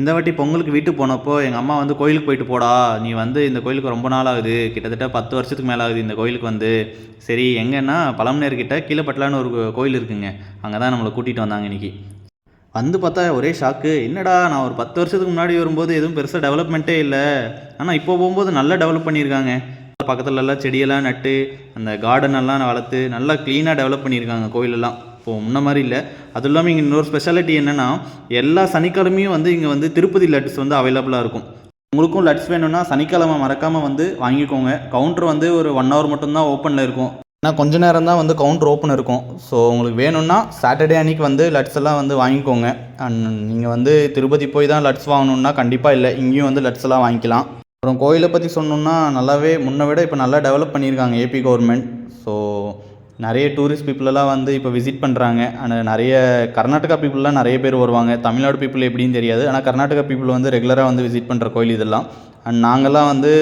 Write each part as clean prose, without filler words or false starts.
இந்த வாட்டி பொங்கலுக்கு வீட்டுக்கு போனப்போ எங்கள் அம்மா வந்து கோயிலுக்கு போயிட்டு போடா, நீ வந்து இந்த கோயிலுக்கு ரொம்ப நாள் ஆகுது, கிட்டத்தட்ட 10 வருஷத்துக்கு மேலே ஆகுது இந்த கோயிலுக்கு வந்து. சரி எங்கன்னா பழமனேர்கிட்ட கீழப்பட்டலான்னு ஒரு கோயில் இருக்குங்க, அங்கே தான் நம்மளை கூட்டிகிட்டு வந்தாங்க இன்னைக்கு. வந்து பார்த்தா ஒரே ஷாக்கு, என்னடா நான் ஒரு 10 வருஷத்துக்கு முன்னாடி வரும்போது எதுவும் பெருசாக டெவலப்மெண்ட்டே இல்லை, ஆனால் இப்போ போகும்போது நல்லா டெவலப் பண்ணியிருக்காங்க. பக்கத்துலலாம் செடியெல்லாம் நட்டு அந்த கார்டனெல்லாம் வளர்த்து நல்லா க்ளீனாக டெவலப் பண்ணியிருக்காங்க கோயிலெல்லாம். இப்போது முன்ன மாதிரி இல்லை. அதுவும் இல்லாமல் இங்கே இன்னொரு ஸ்பெஷாலிட்டி என்னென்னா, எல்லா சனிக்கிழமையும் வந்து இங்கே வந்து திருப்பதி லட்ஸ் வந்து அவைலபிளாக இருக்கும். உங்களுக்கும் லட்ஸ் வேணும்னா சனிக்கிழமை மறக்காமல் வந்து வாங்கிக்கோங்க. கவுண்டர் வந்து ஒரு 1 ஹவர் மட்டும்தான் ஓப்பனில் இருக்கும். ஏன்னா கொஞ்ச நேரம் தான் வந்து கவுண்டர் ஓப்பன் இருக்கும். ஸோ உங்களுக்கு வேணும்னா சாட்டர்டே அன்றைக்கி வந்து லட்ஸ் எல்லாம் வந்து வாங்கிக்கோங்க. அண்ட் நீங்கள் வந்து திருப்பதி போய் தான் லட்ஸ் வாங்கணுன்னா கண்டிப்பாக இல்லை, இங்கேயும் வந்து லட்ஸ் எல்லாம் வாங்கிக்கலாம். அப்புறம் கோயிலை பற்றி சொன்னோம்னா நல்லாவே முன்ன விட இப்போ நல்லா டெவலப் பண்ணியிருக்காங்க ஏபி கவர்மெண்ட். ஸோ நிறைய டூரிஸ்ட் பீப்புளெல்லாம் வந்து இப்போ விசிட் பண்ணுறாங்க. ஆனால் நிறைய கர்நாடகா பீப்புளெலாம் நிறைய பேர் வருவாங்க. தமிழ்நாடு பீப்புள் எப்படின்னு தெரியாது, ஆனால் கர்நாடகா பீப்புள் வந்து ரெகுலராக வந்து விசிட் பண்ணுற கோயில் இதெல்லாம். அண்ட் நாங்கள்லாம் வந்து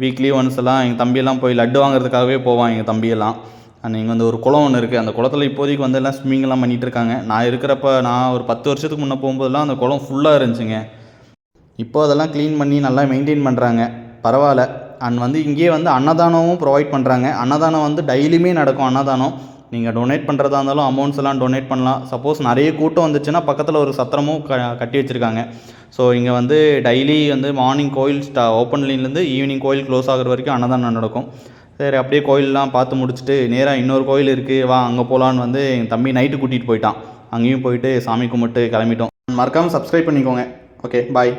வீக்லி ஒன்ஸ் எல்லாம் எங்கள் தம்பியெல்லாம் போய் லட்டு வாங்குறதுக்காகவே போவான் எங்கள் தம்பியெல்லாம். அண்ட் இங்கே வந்து ஒரு குளம் ஒன்று இருக்குது, அந்த குளத்தில் இப்போதைக்கு வந்து எல்லாம் ஸ்விம்மிங்கெல்லாம் பண்ணிகிட்டு இருக்காங்க. நான் இருக்கிறப்ப நான் ஒரு 10 வருஷத்துக்கு முன்னே போகும்போதெல்லாம் அந்த குளம் ஃபுல்லாக இருந்துச்சுங்க. இப்போ அதெல்லாம் க்ளீன் பண்ணி நல்லா மெயின்டைன் பண்ணுறாங்க, பரவாயில்ல. அண்ட் வந்து இங்கேயே வந்து அன்னதானமும் ப்ரொவைட் பண்ணுறாங்க. அன்னதானம் வந்து டெய்லியுமே நடக்கும் அன்னதானம். நீங்கள் டொனேட் பண்ணுறதா இருந்தாலும் அமௌண்ட்ஸ் எல்லாம் டொனேட் பண்ணலாம். சப்போஸ் நிறைய கூட்டம் வந்துச்சுன்னா பக்கத்தில் ஒரு சத்திரமும் கட்டி வச்சுருக்காங்க. ஸோ இங்கே வந்து டெய்லி வந்து மார்னிங் கோயில் ஓப்பன்லேருந்து ஈவினிங் கோயில் க்ளோஸ் ஆகிற வரைக்கும் அன்னதானம் நடக்கும். சரி அப்படியே கோயிலெலாம் பார்த்து முடிச்சுட்டு நேராக இன்னொரு கோயில் இருக்குது, வா அங்கே போகலான்னு வந்து என் தம்பி நைட்டு கூட்டிகிட்டு போயிட்டான். அங்கேயும் போயிட்டு சாமி கும்பிட்டு கிளம்பிட்டோம். மறக்காமல் சப்ஸ்கிரைப் பண்ணிக்கோங்க. ஓகே, பாய்.